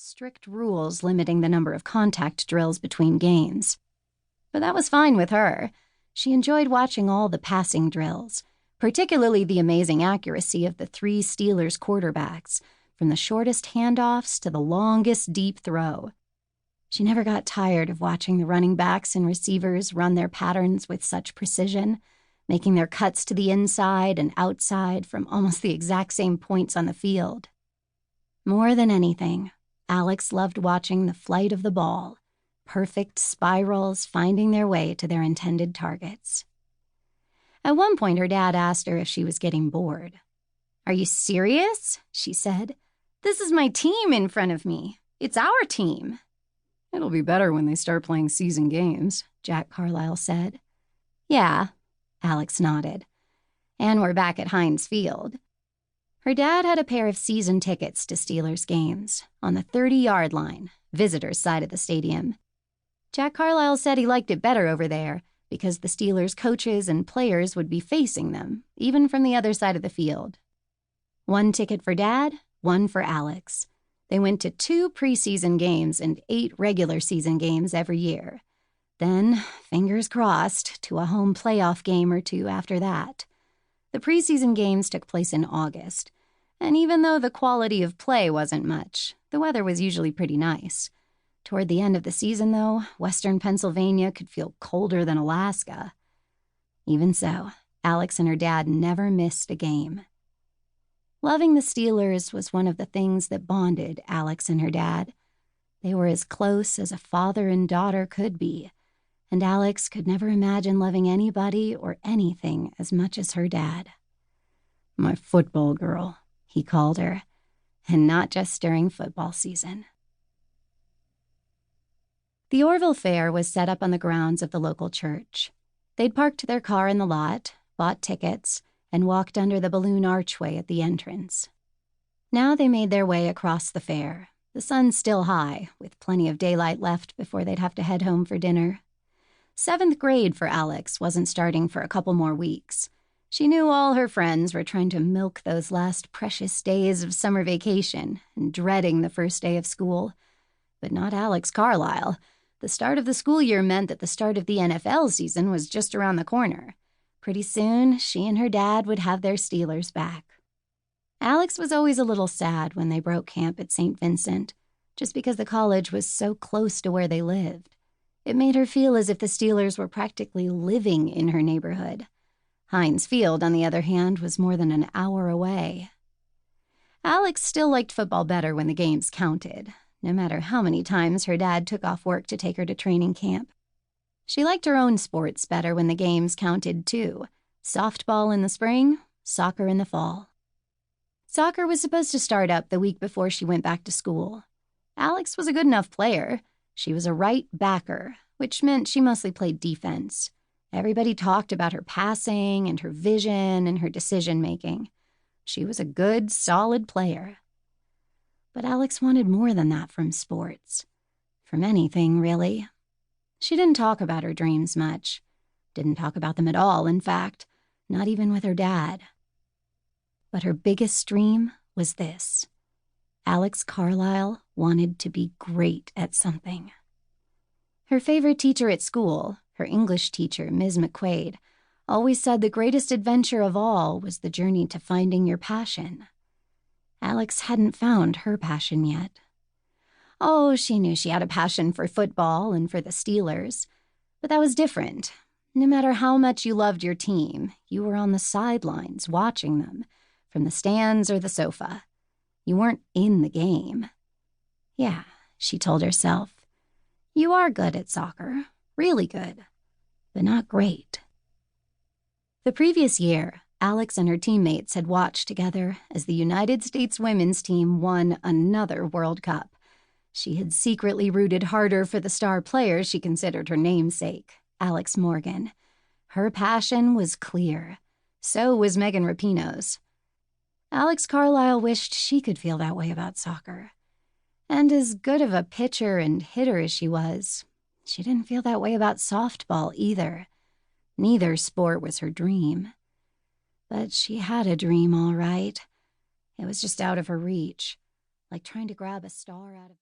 strict rules limiting the number of contact drills between games. But that was fine with her. She enjoyed watching all the passing drills, particularly the amazing accuracy of the 3 Steelers quarterbacks, from the shortest handoffs to the longest deep throw. She never got tired of watching the running backs and receivers run their patterns with such precision, making their cuts to the inside and outside from almost the exact same points on the field. More than anything, Alex loved watching the flight of the ball, perfect spirals finding their way to their intended targets. At one point, her dad asked her if she was getting bored. "Are you serious?" she said. "This is my team in front of me. It's our team." "It'll be better when they start playing season games," Jack Carlisle said. "Yeah," Alex nodded. And we're back at Heinz Field. Her dad had a pair of season tickets to Steelers games on the 30-yard line, visitors' side of the stadium. Jack Carlisle said he liked it better over there because the Steelers' coaches and players would be facing them, even from the other side of the field. 1 ticket for Dad, 1 for Alex. They went to 2 preseason games and 8 regular season games every year. Then, fingers crossed, to a home playoff game or 2 after that. The preseason games took place in August, and even though the quality of play wasn't much, the weather was usually pretty nice. Toward the end of the season, though, western Pennsylvania could feel colder than Alaska. Even so, Alex and her dad never missed a game. Loving the Steelers was one of the things that bonded Alex and her dad. They were as close as a father and daughter could be, and Alex could never imagine loving anybody or anything as much as her dad. "My football girl," he called her, and not just during football season. The Orville Fair was set up on the grounds of the local church. They'd parked their car in the lot, bought tickets, and walked under the balloon archway at the entrance. Now they made their way across the fair, the sun still high, with plenty of daylight left before they'd have to head home for dinner. 7th grade for Alex wasn't starting for a couple more weeks. She knew all her friends were trying to milk those last precious days of summer vacation and dreading the first day of school. But not Alex Carlisle. The start of the school year meant that the start of the NFL season was just around the corner. Pretty soon, she and her dad would have their Steelers back. Alex was always a little sad when they broke camp at St. Vincent, just because the college was so close to where they lived. It made her feel as if the Steelers were practically living in her neighborhood. Heinz Field, on the other hand, was more than an hour away. Alex still liked football better when the games counted, no matter how many times her dad took off work to take her to training camp. She liked her own sports better when the games counted, too. Softball in the spring, soccer in the fall. Soccer was supposed to start up the week before she went back to school. Alex was a good enough player. She was a right backer, which meant she mostly played defense. Everybody talked about her passing and her vision and her decision-making. She was a good, solid player. But Alex wanted more than that from sports. From anything, really. She didn't talk about her dreams much. Didn't talk about them at all, in fact. Not even with her dad. But her biggest dream was this. Alex Carlisle wanted to be great at something. Her favorite teacher at school, her English teacher, Ms. McQuaid, always said the greatest adventure of all was the journey to finding your passion. Alex hadn't found her passion yet. Oh, she knew she had a passion for football and for the Steelers, but that was different. No matter how much you loved your team, you were on the sidelines watching them, from the stands or the sofa. You weren't in the game. Yeah, she told herself, you are good at soccer, really good, but not great. The previous year, Alex and her teammates had watched together as the United States women's team won another World Cup. She had secretly rooted harder for the star player she considered her namesake, Alex Morgan. Her passion was clear. So was Megan Rapinoe's. Alex Carlisle wished she could feel that way about soccer. And as good of a pitcher and hitter as she was, she didn't feel that way about softball either. Neither sport was her dream. But she had a dream, all right. It was just out of her reach, like trying to grab a star out of